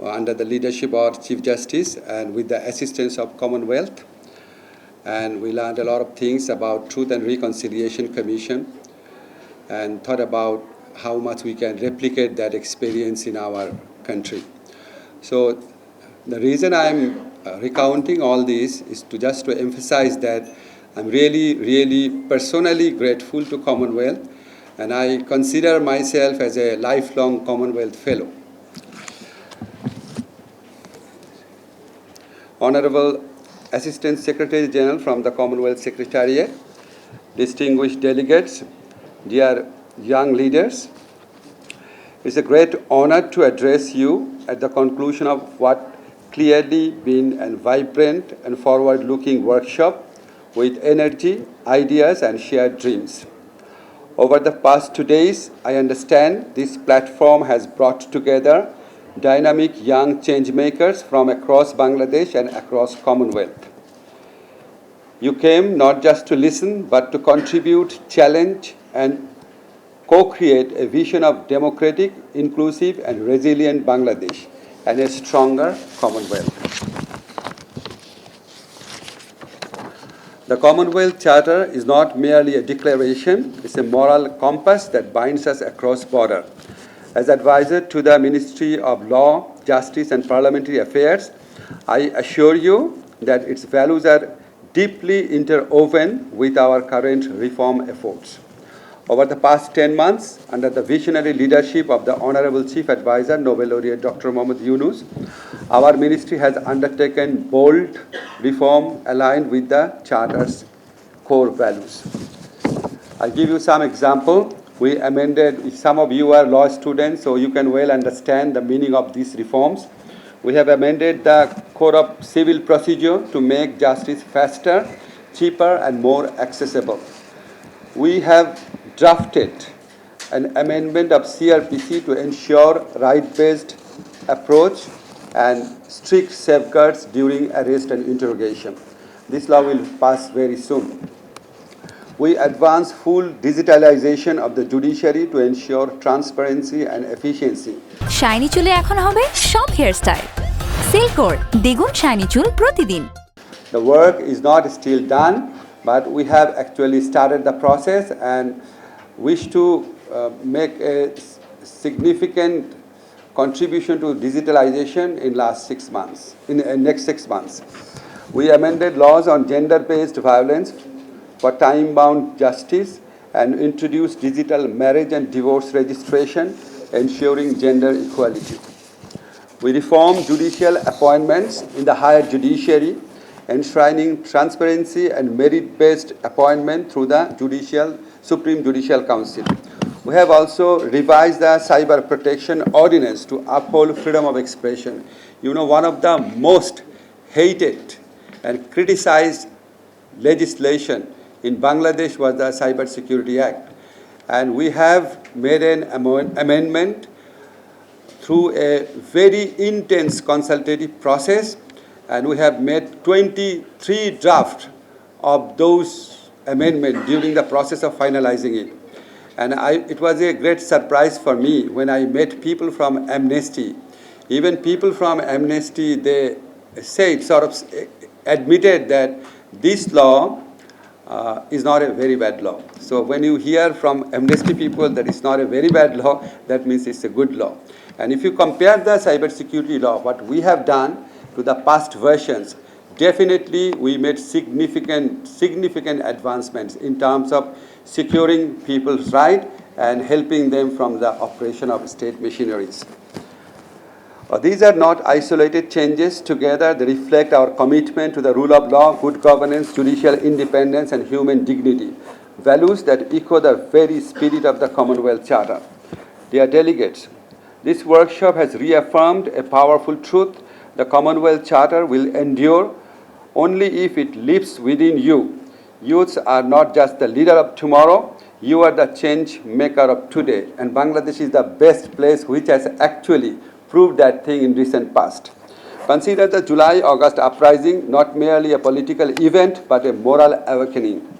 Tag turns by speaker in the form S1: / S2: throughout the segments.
S1: under the leadership of our Chief Justice and with the assistance of Commonwealth. And we learned a lot of things about Truth and Reconciliation Commission and thought about how much we can replicate that experience in our country. So the reason I'm recounting all this is to emphasize that I'm really personally grateful to Commonwealth, and I consider myself as a lifelong Commonwealth Fellow. Honorable Assistant Secretary General from the Commonwealth Secretariat, distinguished delegates, dear young leaders, it's a great honor to address you at the conclusion of what clearly been a vibrant and forward-looking workshop with energy, ideas, and shared dreams. Over the past 2 days, I understand this platform has brought together dynamic young change-makers from across Bangladesh and across Commonwealth. You came not just to listen, but to contribute, challenge, and co-create a vision of democratic, inclusive, and resilient Bangladesh and a stronger Commonwealth. The Commonwealth Charter is not merely a declaration, it's a moral compass that binds us across borders. As advisor to the Ministry of Law, Justice and Parliamentary Affairs, I assure you that its values are deeply interwoven with our current reform efforts. Over the past 10 months, under the visionary leadership of the Honorable Chief Advisor, Nobel Laureate Dr. Mohammad Yunus, our ministry has undertaken bold reform aligned with the Charter's core values. I'll give you some example. We amended, some of you are law students, so you can well understand the meaning of these reforms. We have amended the Code of Civil Procedure to make justice faster, cheaper, and more accessible. We have drafted an amendment of CRPC to ensure right-based approach and strict safeguards during arrest and interrogation. This law will pass very soon. We advance full digitalization of the judiciary to ensure transparency and efficiency.
S2: Shiny chule ekhon hobe shop hairstyle. Silkor দ্বিগুণ shiny চুল প্রতিদিন.
S1: The work is not still done, but we have actually started the process and wish to make a significant contribution to digitalization in next 6 months. We amended laws on gender-based violence for time-bound justice and introduced digital marriage and divorce registration, ensuring gender equality. We reformed judicial appointments in the higher judiciary, enshrining transparency and merit-based appointment through the Supreme Judicial Council. We have also revised the Cyber Protection Ordinance to uphold freedom of expression. You know, one of the most hated and criticized legislation in Bangladesh was the Cyber Security Act. And we have made an amendment through a very intense consultative process, and we have made 23 drafts of those amendments during the process of finalizing it. And it was a great surprise for me when I met people from Amnesty. Even people from Amnesty, they said, sort of admitted that this law is not a very bad law. So when you hear from Amnesty people that it's not a very bad law, that means it's a good law. And if you compare the cybersecurity law, what we have done to the past versions, definitely we made significant advancements in terms of securing people's rights and helping them from the operation of state machineries. These are not isolated changes. Together, they reflect our commitment to the rule of law, good governance, judicial independence, and human dignity, values that echo the very spirit of the Commonwealth Charter. Dear delegates, this workshop has reaffirmed a powerful truth. The Commonwealth Charter will endure only if it lives within you. Youths are not just the leader of tomorrow, you are the change maker of today. And Bangladesh is the best place which has actually proved that thing in recent past. Consider the July-August uprising not merely a political event, but a moral awakening.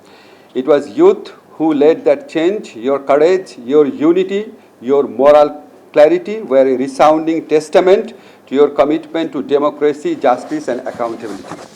S1: It was youth who led that change, your courage, your unity, your moral clarity were a resounding testament to your commitment to democracy, justice, and accountability.